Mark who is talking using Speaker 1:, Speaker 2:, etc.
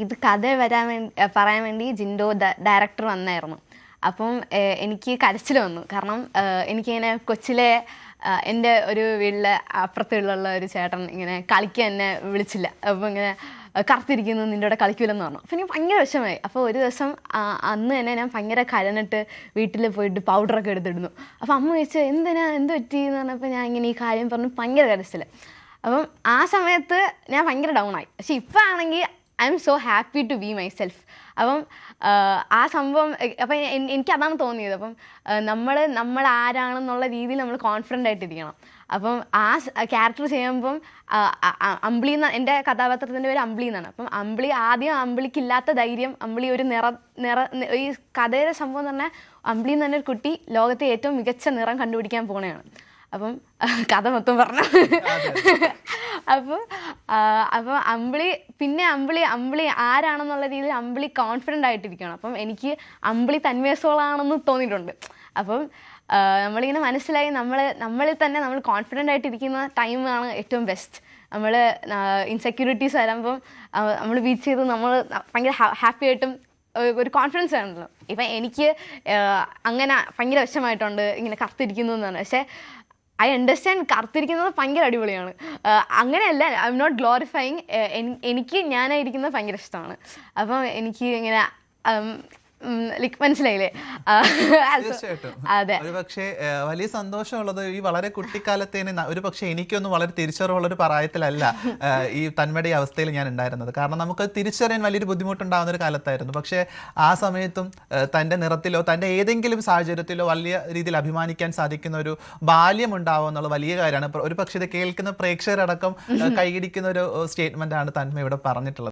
Speaker 1: ഇത് കഥ പറയാൻ വേണ്ടി ജിൻഡോ ഡയറക്ടർ വന്നായിരുന്നു. അപ്പം എനിക്ക് കരച്ചിൽ വന്നു. കാരണം എനിക്കിങ്ങനെ കൊച്ചിലെ എൻ്റെ ഒരു വീട്ടിലെ അപ്പുറത്തുള്ള ഒരു ചേട്ടൻ ഇങ്ങനെ കളിക്കാൻ എന്നെ വിളിച്ചില്ല. അപ്പോൾ ഇങ്ങനെ കറുത്തിരിക്കുന്നു, നിൻ്റെ കൂടെ കളിക്കില്ലെന്ന് പറഞ്ഞു. അപ്പോൾ എനിക്ക് ഭയങ്കര വിഷമമായി. അപ്പോൾ ഒരു ദിവസം അന്ന് തന്നെ ഞാൻ ഭയങ്കര കരഞ്ഞിട്ട് വീട്ടിൽ പോയിട്ട് പൗഡറൊക്കെ എടുത്തിടുന്നു. അപ്പോൾ അമ്മ ചോദിച്ചു എന്ത് പറ്റി എന്ന് പറഞ്ഞപ്പോൾ ഞാൻ ഇങ്ങനെ ഈ കാര്യം പറഞ്ഞു ഭയങ്കര കരച്ചിൽ. അപ്പം ആ സമയത്ത് ഞാൻ ഭയങ്കര ഡൗൺ ആയി. പക്ഷെ ഇപ്പം ആണെങ്കിൽ I am so happy to be myself. അപ്പം ആ സംഭവം അപ്പം എനിക്ക് അതാണ് തോന്നിയത്. അപ്പം നമ്മൾ ആരാണെന്നുള്ള രീതിയിൽ നമ്മൾ കോൺഫിഡൻ്റ് ആയിട്ടിരിക്കണം. അപ്പം ആ ക്യാരക്ടർ ചെയ്യുമ്പം അമ്പിളി എൻ്റെ കഥാപാത്രത്തിൻ്റെ പേര് അമ്പിളി എന്നാണ്. അപ്പം അമ്പിളിക്കില്ലാത്ത ധൈര്യം, അമ്പിളി ഒരു ഈ കഥയുടെ സംഭവം എന്ന് പറഞ്ഞാൽ അമ്പിളി എന്ന് പറഞ്ഞൊരു കുട്ടി ലോകത്തെ ഏറ്റവും മികച്ച നിറം കണ്ടുപിടിക്കാൻ പോകണതാണ്. അപ്പം കഥ മൊത്തം പറഞ്ഞു. അപ്പോൾ അമ്പിളി ആരാണെന്നുള്ള രീതിയിൽ അമ്പിളി കോൺഫിഡൻ്റ് ആയിട്ടിരിക്കണം. അപ്പം എനിക്ക് അമ്പിളി തന്മയസോളാണെന്ന് തോന്നിയിട്ടുണ്ട്. അപ്പം നമ്മളിങ്ങനെ മനസ്സിലായി നമ്മളിൽ തന്നെ നമ്മൾ കോൺഫിഡൻ്റ് ആയിട്ടിരിക്കുന്ന ടൈമാണ് ഏറ്റവും ബെസ്റ്റ്. നമ്മൾ ഇൻസെക്യൂരിറ്റീസ് വരുമ്പം നമ്മൾ ബീച്ച് ചെയ്ത് നമ്മൾ ഭയങ്കര ഹാപ്പി ആയിട്ടും ഒരു കോൺഫിഡൻസ് ആണല്ലോ. ഇപ്പം എനിക്ക് അങ്ങനെ ഭയങ്കര വിഷമമായിട്ടുണ്ട് ഇങ്ങനെ കറുത്തിരിക്കുന്നു എന്നാണ്. പക്ഷേ ഐ അണ്ടർസ്റ്റാൻഡ് കറുത്തിരിക്കുന്നത് ഭയങ്കര അടിപൊളിയാണ്. അങ്ങനെയല്ല, ഐ എം നോട്ട് ഗ്ലോറിഫൈങ്. എനിക്ക് ഞാനായിരിക്കുന്നത് ഭയങ്കര ഇഷ്ടമാണ്. അപ്പം എനിക്ക് ഇങ്ങനെ ലൈക്ക് മനസ്സിലായില്ലേ?
Speaker 2: അതെ, ഒരു പക്ഷേ വലിയ സന്തോഷമുള്ളത് ഈ വളരെ കുട്ടിക്കാലത്തേന് ഒരു പക്ഷേ എനിക്കൊന്നും വളരെ തിരിച്ചറിവുള്ളൊരു പ്രായത്തിലല്ല ഈ തന്മയുടെ അവസ്ഥയിൽ ഞാൻ ഉണ്ടായിരുന്നത്. കാരണം നമുക്ക് തിരിച്ചറിയാൻ വലിയൊരു ബുദ്ധിമുട്ടുണ്ടാകുന്ന ഒരു കാലത്തായിരുന്നു. പക്ഷേ ആ സമയത്തും തൻ്റെ നിറത്തിലോ തൻ്റെ ഏതെങ്കിലും സാഹചര്യത്തിലോ വലിയ രീതിയിൽ അഭിമാനിക്കാൻ സാധിക്കുന്ന ഒരു ബാല്യം ഉണ്ടാവുക എന്നുള്ളത് വലിയ കാര്യമാണ്. ഒരു പക്ഷേ ഇത് കേൾക്കുന്ന പ്രേക്ഷകരടക്കം കൈയടിക്കുന്ന ഒരു സ്റ്റേറ്റ്മെന്റ് ആണ് തന്മ ഇവിടെ പറഞ്ഞിട്ടുള്ളത്.